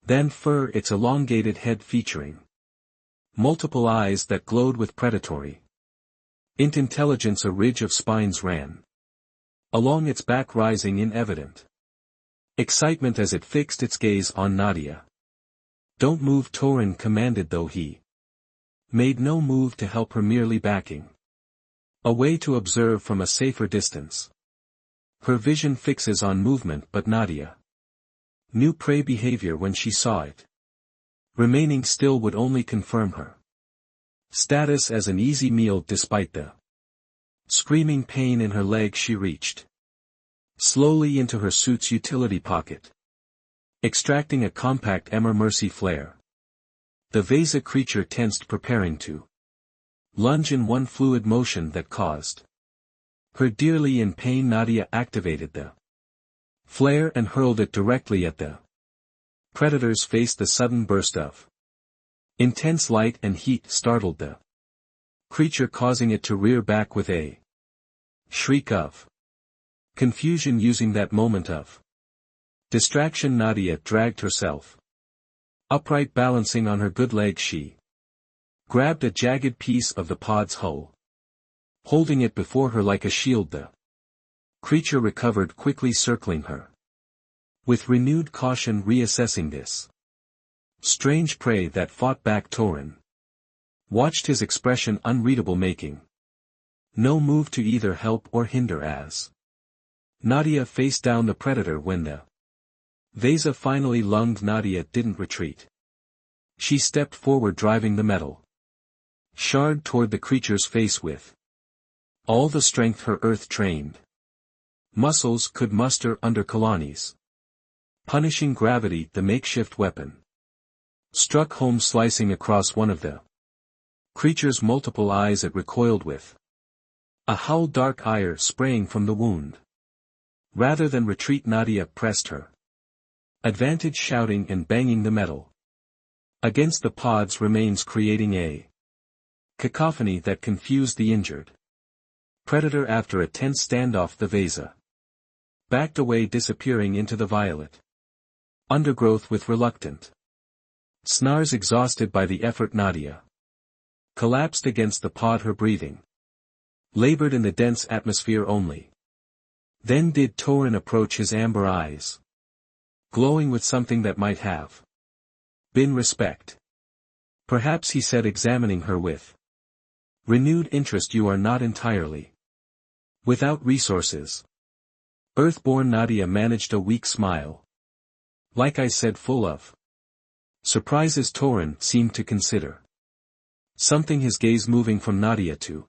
Then fur, its elongated head featuring multiple eyes that glowed with predatory intelligence. A ridge of spines ran along its back, rising in evident excitement as it fixed its gaze on Nadia. "Don't move," Torin commanded, though he made no move to help her, merely backing away to observe from a safer distance. Her vision fixes on movement, but Nadia knew prey behavior when she saw it. Remaining still would only confirm her status as an easy meal. Despite the screaming pain in her leg, she reached slowly into her suit's utility pocket, extracting a compact emergency flare. The Vesa creature tensed, preparing to lunge in one fluid motion that caused her dearly in pain. Nadia activated the flare and hurled it directly at the predator's face. The sudden burst of intense light and heat startled the creature, causing it to rear back with a shriek of confusion. Using that moment of distraction, Nadia dragged herself upright. Balancing on her good leg, she grabbed a jagged piece of the pod's hull, holding it before her like a shield. The creature recovered quickly, circling her with renewed caution, reassessing this strange prey that fought back. Torin watched his expression unreadable, making no move to either help or hinder as Nadia faced down the predator. When the Vesa finally lunged, Nadia didn't retreat. She stepped forward, driving the metal shard toward the creature's face with all the strength her earth-trained muscles could muster. Under Kalani's punishing gravity, the makeshift weapon struck home, slicing across one of the creature's multiple eyes. It recoiled with a howl, dark ire spraying from the wound. Rather than retreat, Nadia pressed her advantage, shouting and banging the metal against the pod's remains, creating a cacophony that confused the injured predator. After a tense standoff, the Vesa backed away, disappearing into the violet undergrowth with reluctant snarls. Exhausted by the effort, Nadia collapsed against the pod. Her breathing labored in the dense atmosphere. Only then did Torin approach, his amber eyes glowing with something that might have been respect. "Perhaps," he said, examining her with renewed interest. "You are not entirely without resources." Earthborn Nadia managed a weak smile. "Like I said, full of surprises." Torin seemed to consider something, his gaze moving from Nadia to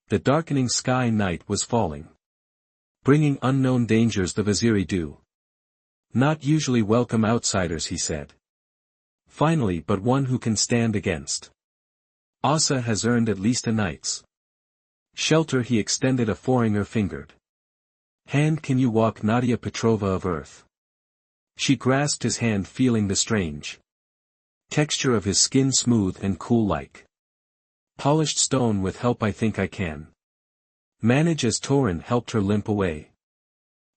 the darkening sky. Night was falling, bringing unknown dangers. "The Vaziri do not usually welcome outsiders," he said. "Finally, but one who can stand against Asa has earned at least a night's shelter." He extended a forefinger-fingered hand. "Can you walk?" Nadia Petrova of Earth. She grasped his hand, feeling the strange texture of his skin, smooth and cool like polished stone. "With help, I think I can manage." As Torin helped her limp away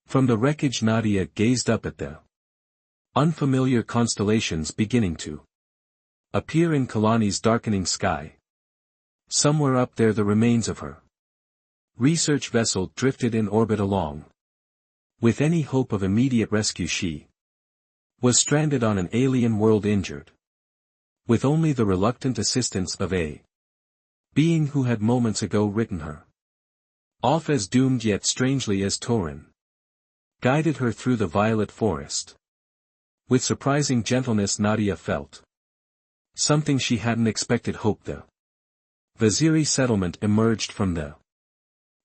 from the wreckage, Nadia gazed up at the unfamiliar constellations beginning to appear in Kalani's darkening sky. Somewhere up there, the remains of her research vessel drifted in orbit along with any hope of immediate rescue. She was stranded on an alien world, injured with only the reluctant assistance of a being who had moments ago written her off as doomed. Yet strangely, as Torin guided her through the violet forest with surprising gentleness, Nadia felt something she hadn't expected. Hope. The Vaziri settlement emerged from the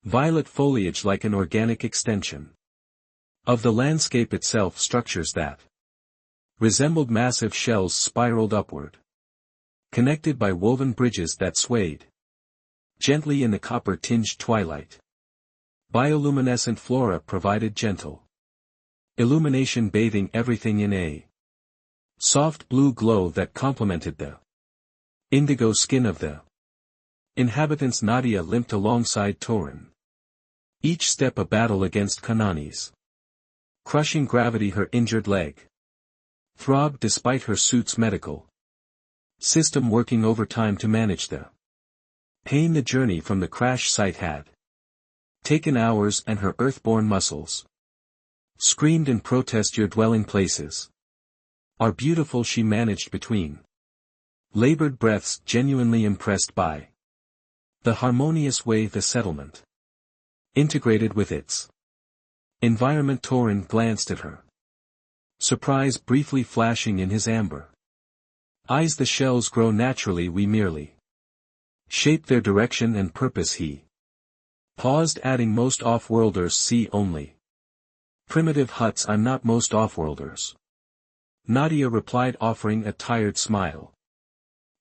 violet foliage like an organic extension of the landscape itself. Structures that resembled massive shells spiraled upward, connected by woven bridges that swayed gently in the copper-tinged twilight. Bioluminescent flora provided gentle illumination, bathing everything in a soft blue glow that complemented the indigo skin of the inhabitants. Nadia limped alongside Torin, each step a battle against Kanani's crushing gravity. Her injured leg throbbed despite her suit's medical system working overtime to manage the pain. The journey from the crash site had taken hours, and her earthborn muscles screamed in protest. Your dwelling places are beautiful, she managed between labored breaths, genuinely impressed by the harmonious way the settlement integrated with its environment. Torin glanced at her, surprise briefly flashing in his amber eyes. The shells grow naturally, we merely shape their direction and purpose. He paused, adding, most off-worlders see only primitive huts. I'm not most off-worlders, Nadia replied, offering a tired smile.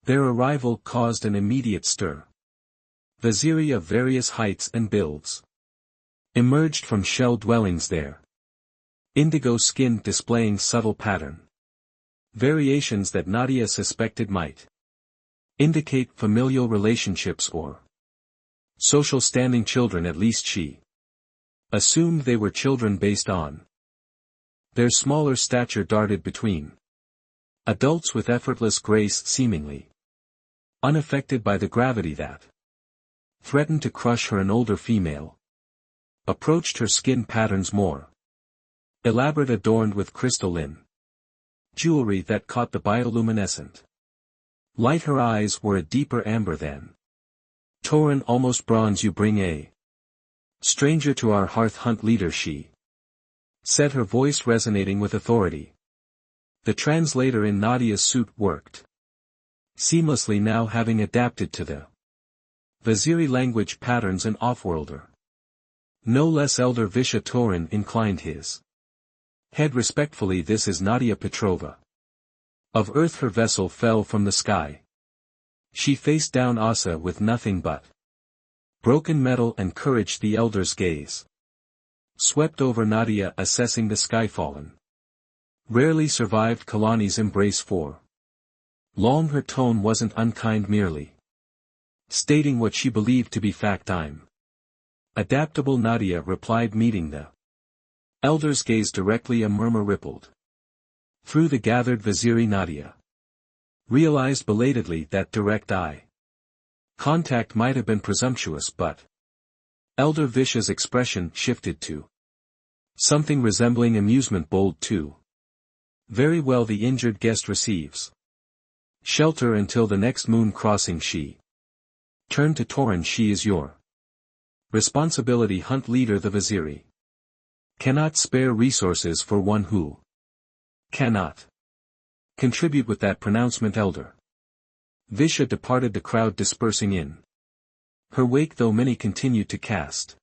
Their arrival caused an immediate stir. Vaziri of various heights and builds emerged from shell dwellings there, indigo-skinned, displaying subtle pattern variations that Nadia suspected might indicate familial relationships or social standing. Children, at least she assumed they were children based on their smaller stature. Darted between adults with effortless grace, seemingly unaffected by the gravity that threatened to crush her. An older female approached, her skin patterns more elaborate, adorned with crystalline jewelry that caught the bioluminescent light. Her eyes were a deeper amber than Torin, almost bronze. You bring a stranger to our hearth, hunt leader, she said, her voice resonating with authority. The translator in Nadia's suit worked seamlessly now, having adapted to the Vaziri language patterns. An offworlder, no less. Elder Visha. Torin inclined his head respectfully. This is Nadia Petrova of Earth. Her vessel fell from the sky. She faced down Asa with nothing but broken metal and courage. The elder's gaze swept over Nadia, assessing the skyfallen rarely survived Kalani's embrace for long. Her tone wasn't unkind, merely stating what she believed to be fact. I'm adaptable, Nadia replied, meeting the elder's gaze directly. A murmur rippled through the gathered Vaziri. Nadia realized belatedly that direct eye contact might have been presumptuous, but Elder Visha's expression shifted to something resembling amusement. Bold too. Very well, the injured guest receives shelter until the next moon crossing. She turned to Torin. She is your responsibility, hunt leader. The Vaziri cannot spare resources for one who cannot contribute. With that pronouncement, Elder Visha departed, the crowd dispersing in her wake, though many continued to cast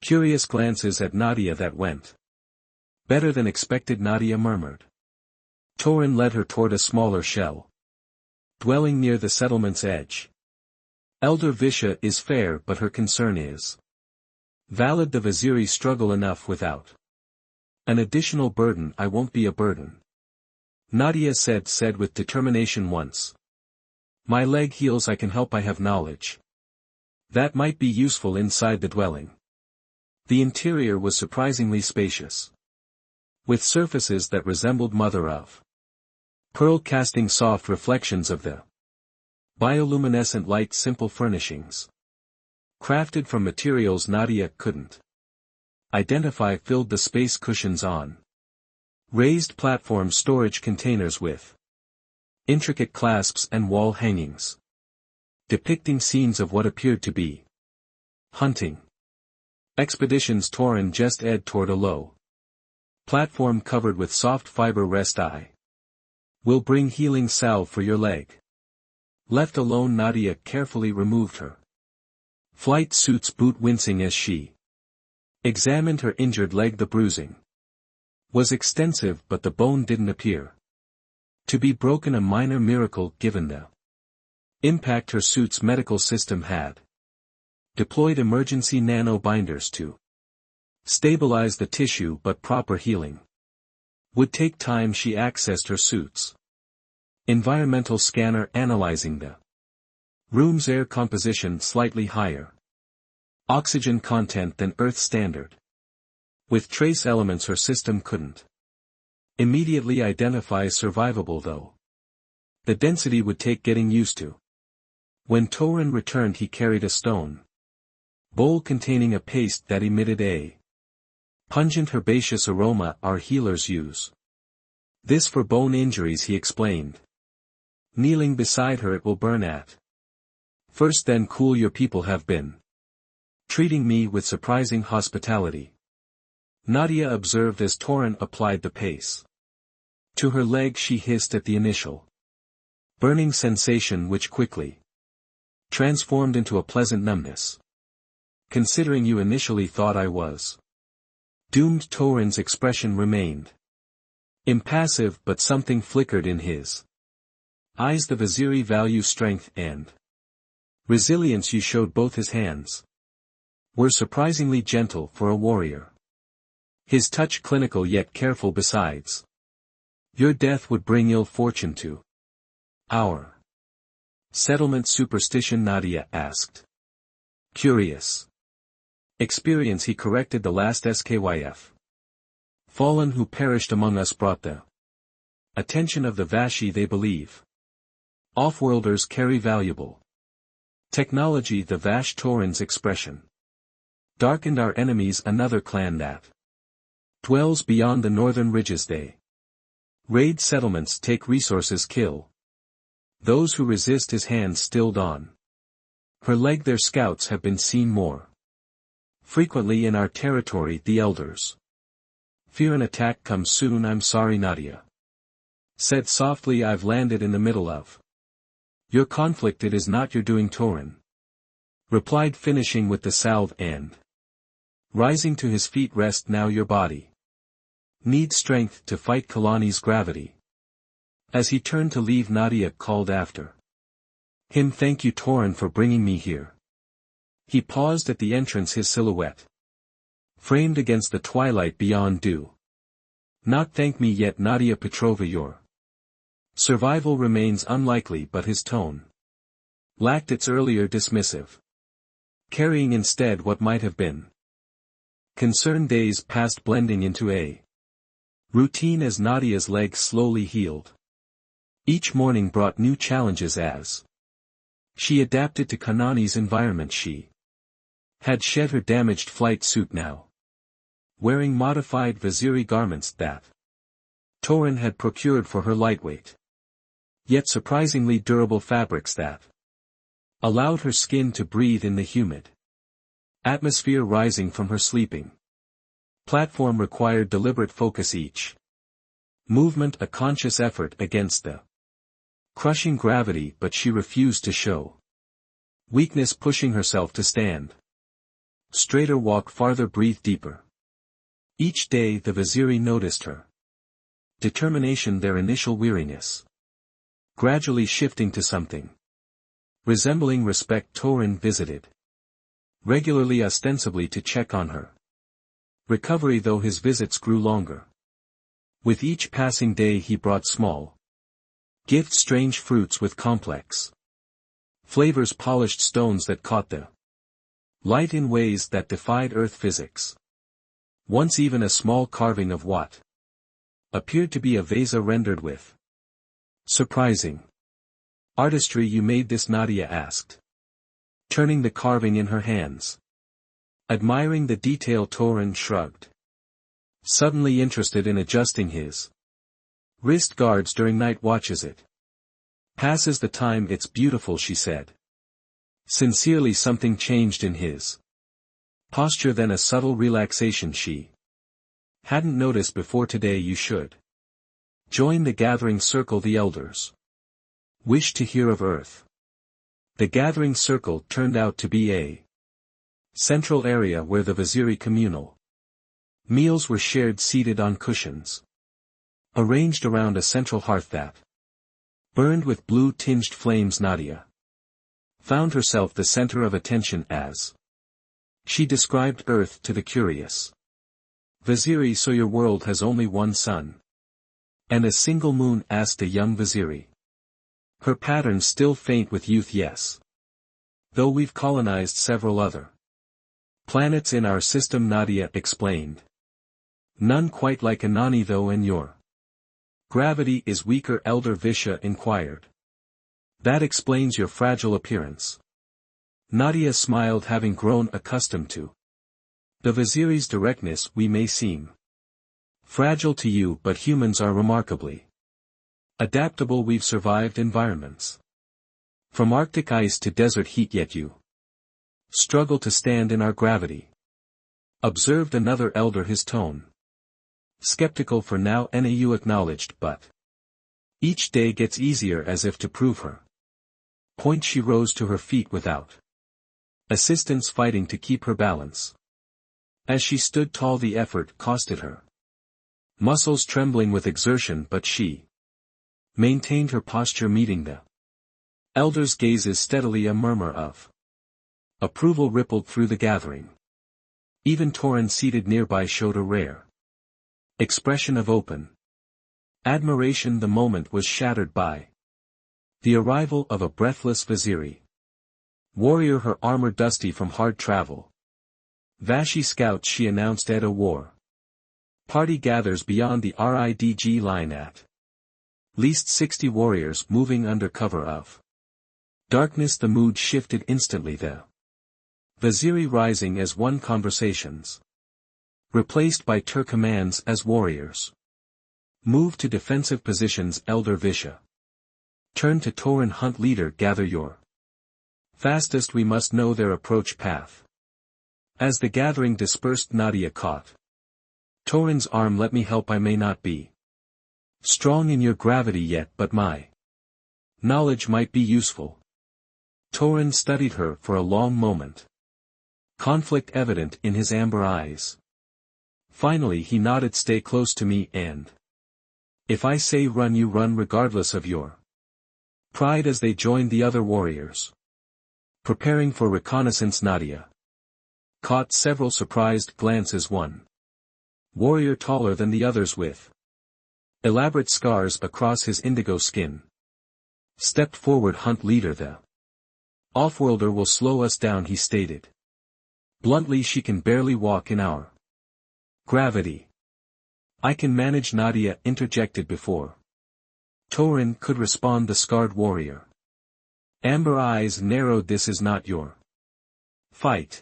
curious glances at Nadia. That went better than expected, Nadia murmured. Torin led her toward a smaller shell dwelling near the settlement's edge. Elder Visha is fair, but her concern is valid. The Vaziri struggle enough without an additional burden. I won't be a burden, Nadia said with determination. Once my leg heals, I can help. I have knowledge that might be useful inside the dwelling. The interior was surprisingly spacious, with surfaces that resembled mother of pearl, casting soft reflections of the bioluminescent light. Simple furnishings crafted from materials Nadia couldn't identify filled the space. Cushions on raised platforms, storage containers with intricate clasps, and wall hangings depicting scenes of what appeared to be hunting expeditions. Torin just edged toward a low platform covered with soft fiber. Rest, I will bring healing salve for your leg. Left alone, Nadia carefully removed her flight suit's boot, wincing as she examined her injured leg. The bruising was extensive, but the bone didn't appear to be broken, a minor miracle given the impact. Her suit's medical system had deployed emergency nano binders to stabilize the tissue, but proper healing would take time. She accessed her suit's environmental scanner, analyzing the room's air composition. Slightly higher oxygen content than Earth standard, with trace elements her system couldn't Immediately identifies survivable though. The density would take getting used to. When Torin returned he carried a stone bowl containing a paste that emitted a pungent herbaceous aroma our healers use. This for bone injuries he explained. Kneeling beside her it will burn at first then cool your people have been treating me with surprising hospitality. Nadia observed as Torin applied the paste. To her leg she hissed at the initial burning sensation which quickly transformed into a pleasant numbness. Considering you initially thought I was doomed, Torin's expression remained impassive, but something flickered in his eyes. The Viziri value strength and resilience you showed. Both his hands were surprisingly gentle for a warrior. His touch clinical yet careful besides. Your death would bring ill fortune to our settlement. Superstition? Nadia asked. Curious. Experience, he corrected. The last SKYF fallen who perished among us brought the attention of the Vashi. They believe offworlders carry valuable technology. The Vash. Torin's expression darkened. Our enemies, another clan that dwells beyond the northern ridges. They raid settlements, take resources, kill those who resist. His hands stilled on her leg. Their scouts have been seen more frequently in our territory. The elders fear an attack comes soon. I'm sorry, Nadia said softly. I've landed in the middle of your conflict. It is not your doing, Torin replied, finishing with the salve and rising to his feet. Rest now, your body needs strength to fight Kalani's gravity. As he turned to leave, Nadia called after him, thank you, Torin, for bringing me here. He paused at the entrance, his silhouette framed against the twilight beyond. Do not thank me yet, Nadia Petrova. Your survival remains unlikely, but his tone lacked its earlier dismissive, carrying instead what might have been concern. Days passed, blending into a routine as Nadia's legs slowly healed. Each morning brought new challenges as she adapted to Kanani's environment. She had shed her damaged flight suit, now wearing modified Viziri garments that Torin had procured for her. Lightweight yet surprisingly durable fabrics that allowed her skin to breathe in the humid atmosphere rising from her sleeping platform. Required deliberate focus, each movement a conscious effort against the crushing gravity, but she refused to show weakness, pushing herself to stand straighter, walk farther, breathe deeper. Each day the Viziri noticed her determination, their initial weariness gradually shifting to something resembling respect. Torin visited regularly, ostensibly to check on her recovery, though his visits grew longer. With each passing day he brought small gifts, strange fruits with complex flavors, polished stones that caught the light in ways that defied earth physics. Once even a small carving of what appeared to be a vase rendered with surprising artistry. You made this? Nadia asked, turning the carving in her hands. Admiring the detail. Torin shrugged, suddenly interested in adjusting his wrist guards during night watches. It passes the time. It's beautiful, she said. Sincerely, something changed in his posture, then a subtle relaxation she hadn't noticed before. Today you should join the gathering circle. The elders wished to hear of Earth. The gathering circle turned out to be a central area where the Viziri communal meals were shared, seated on cushions arranged around a central hearth that burned with blue-tinged flames. Nadia found herself the center of attention as she described Earth to the curious Viziri. So your world has only one sun and a single moon? Asked a young Viziri, her pattern still faint with youth. Yes, though we've colonized several other planets in our system, Nadia explained. None quite like Anani though, and your Gravity is weaker, Elder Visha inquired. That explains your fragile appearance. Nadia smiled, having grown accustomed to the Viziri's directness. We may seem fragile to you, but humans are remarkably adaptable. We've survived environments from Arctic ice to desert heat, yet you struggle to stand in our gravity. Observed another elder, his tone skeptical. For now, Nau acknowledged, but each day gets easier, as if to prove her point. She rose to her feet without assistance, fighting to keep her balance. As she stood tall, the effort costed her muscles trembling with exertion, but she maintained her posture, meeting the elders' gazes steadily. A murmur of approval rippled through the gathering. Even Torin, seated nearby, showed a rare expression of open admiration. The moment was shattered by the arrival of a breathless Viziri warrior, her armor dusty from hard travel. Vashi scouts, she announced. At a war party gathers beyond the RIDG line, at least 60 warriors moving under cover of darkness. The mood shifted instantly, the Viziri rising as one, conversations replaced by Tur commands as warriors moved to defensive positions. Elder Visha turned to Torin. Hunt leader, gather your fastest. We must know their approach path. As the gathering dispersed, Nadia caught Torin's arm. Let me help. I may not be strong in your gravity yet, but my knowledge might be useful. Torin studied her for a long moment, conflict evident in his amber eyes. Finally he nodded. Stay close to me, and if I say run, you run, regardless of your pride. As they joined the other warriors preparing for reconnaissance, Nadia caught several surprised glances. One warrior, taller than the others, with elaborate scars across his indigo skin, stepped forward. Hunt leader, the offworlder will slow us down, he stated bluntly. She can barely walk in our gravity. I can manage, Nadia interjected before Torin could respond. The scarred warrior amber eyes narrowed. This is not your fight,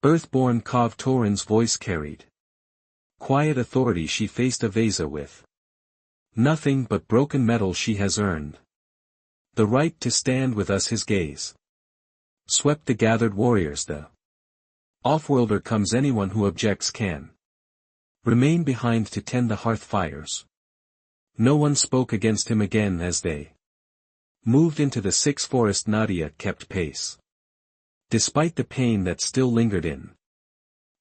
Earthborn Kov. Torin's voice carried quiet authority. She faced Avesa with nothing but broken metal. She has earned the right to stand with us. His gaze swept the gathered warriors. The offworlder comes. Anyone who objects can remain behind to tend the hearth fires. No one spoke against him again. As they moved into the Six Forest, Nadia kept pace. Despite the pain that still lingered in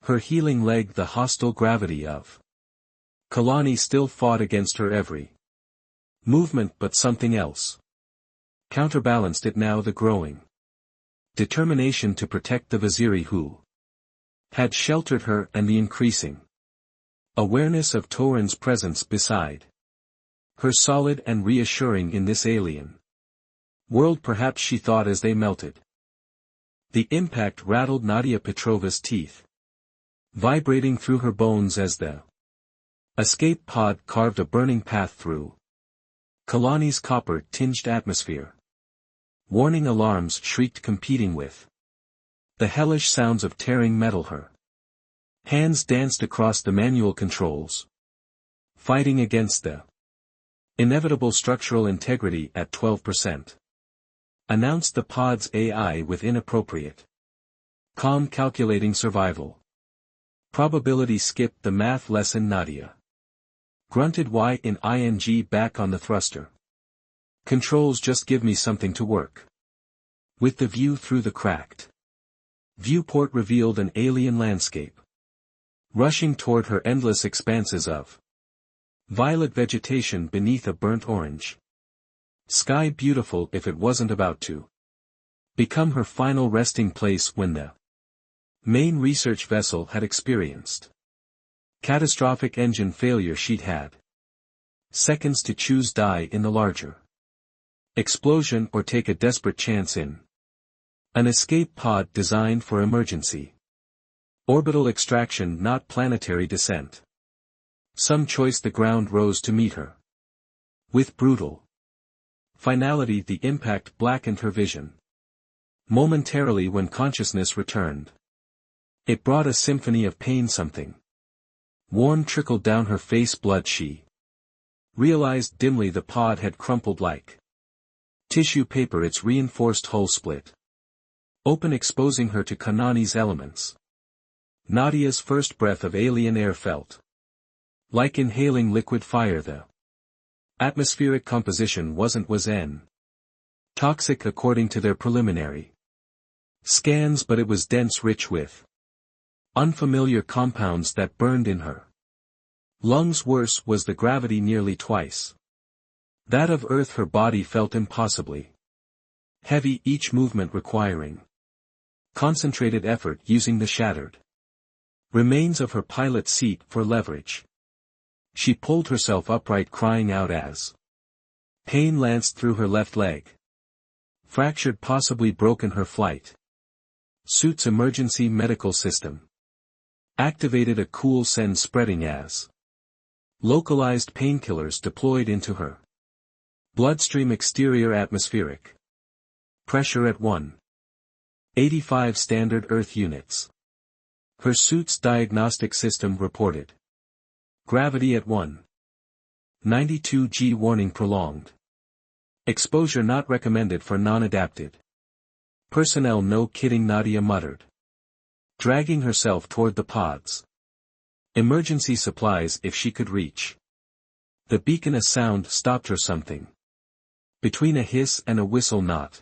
her healing leg, the hostile gravity of Kalani still fought against her every movement, but something else counterbalanced it now. The growing determination to protect the Viziri who had sheltered her, and the increasing awareness of Torin's presence beside her, solid and reassuring in this alien world. Perhaps, she thought as they melted. The impact rattled Nadia Petrova's teeth, vibrating through her bones as the escape pod carved a burning path through Kalani's copper-tinged atmosphere. Warning alarms shrieked, competing with the hellish sounds of tearing metal. Her hands danced across the manual controls, fighting against the inevitable structural integrity. At 12%, announced the pod's AI with inappropriate calm, calculating survival probability. Skipped the math lesson. Nadia grunted. Why in ing back on the thruster controls? Just give me something to work with. The view through the cracked viewport revealed an alien landscape rushing toward her, endless expanses of violet vegetation beneath a burnt orange sky. Beautiful, if it wasn't about to become her final resting place when the main research vessel had experienced catastrophic engine failure. She'd had seconds to choose: die in the larger explosion or take a desperate chance in an escape pod designed for emergency orbital extraction, not planetary descent. Some choice. The ground rose to meet her. With brutal finality the impact blackened her vision. Momentarily when consciousness returned, it brought a symphony of pain. Something warm trickled down her face. Blood. She realized dimly the pod had crumpled like tissue paper, its reinforced hull split open, exposing her to Kanani's elements. Nadia's first breath of alien air felt like inhaling liquid fire. The atmospheric composition was toxic according to their preliminary scans, but it was dense, rich with unfamiliar compounds that burned in her lungs. Worse was the gravity, nearly twice that of Earth. Her body felt impossibly heavy, each movement requiring concentrated effort, using the shattered remains of her pilot seat for leverage. She pulled herself upright, crying out as pain lanced through her left leg, fractured, possibly broken her flight suit's emergency medical system activated, a cool scent spreading as localized painkillers deployed into her bloodstream. Exterior atmospheric pressure at 185 standard Earth units. Her suit's diagnostic system reported gravity at 192 G. Warning: prolonged exposure not recommended for non-adapted personnel. No kidding, Nadia muttered, dragging herself toward the pods. Emergency supplies if she could reach the beacon. A sound stopped her, something between a hiss and a whistle, not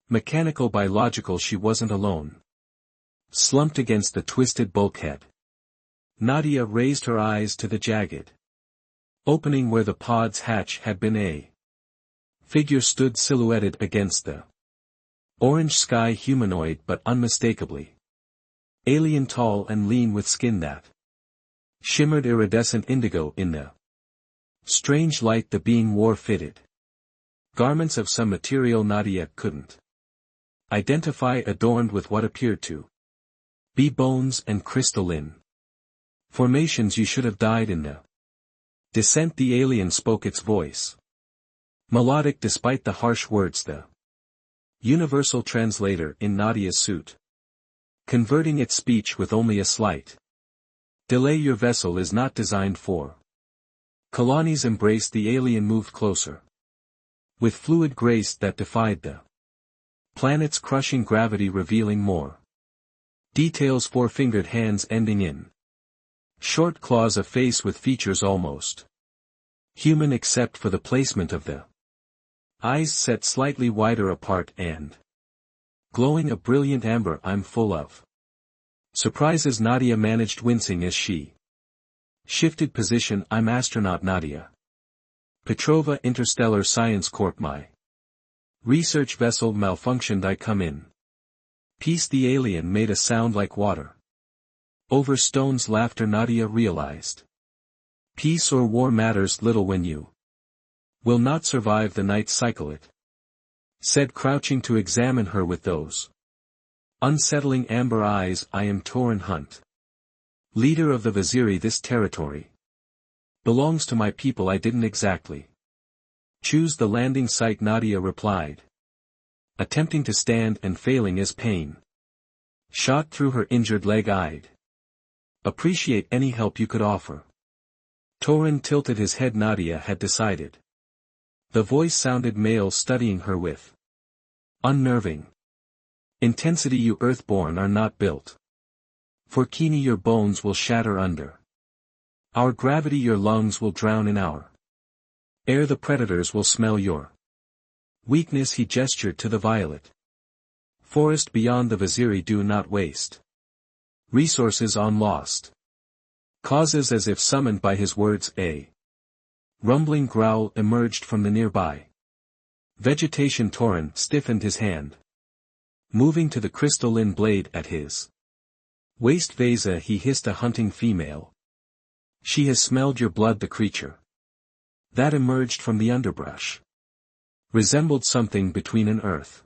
mechanical, biological. She wasn't alone. Slumped against the twisted bulkhead, Nadia raised her eyes to the jagged opening where the pod's hatch had been. A figure stood silhouetted against the orange sky, humanoid but unmistakably alien, tall and lean, with skin that shimmered iridescent indigo in the strange light the being wore. Fitted garments of some material Nadia couldn't identify, adorned with what appeared to be bones and crystalline formations. You should have died in the descent. The alien spoke, its voice melodic despite the harsh words, the universal translator in Nadia's suit, converting its speech with only a slight delay. Your vessel is not designed for colonies. Embrace. The alien moved closer with fluid grace that defied the planet's crushing gravity, revealing more details. Four-fingered hands ending in short claws, a face with features almost human except for the placement of the eyes set slightly wider apart and glowing a brilliant amber. I'm full of surprises, Nadia managed, wincing as she shifted position. I'm astronaut Nadia Petrova, Interstellar Science Corp. My research vessel malfunctioned. I come in peace. The alien made a sound like water over stones. Laughter. Nadia realized peace or war matters little when you will not survive the night cycle. It said, crouching to examine her with those unsettling amber eyes. I am Torin Hunt, leader of the Vaziri. This territory belongs to my people. I didn't exactly choose the landing site, Nadia replied, attempting to stand and failing as pain shot through her injured leg. I'd appreciate any help you could offer. Torin tilted his head. Nadia had decided. The voice sounded male, studying her with unnerving intensity. You Earthborn are not built for Kini. Your bones will shatter under our gravity. Your lungs will drown in our air. The predators will smell your weakness. He gestured to the violet forest beyond the Vaziri. Do not waste resources on lost causes. As if summoned by his words, a rumbling growl emerged from the nearby vegetation. Torin stiffened his hand, moving to the crystalline blade at his waist. Vesa, he hissed, a hunting female. She has smelled your blood. The creature that emerged from the underbrush resembled something between an earth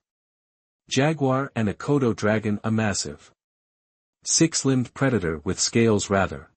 jaguar and a Kodo dragon, a massive six-limbed predator with scales rather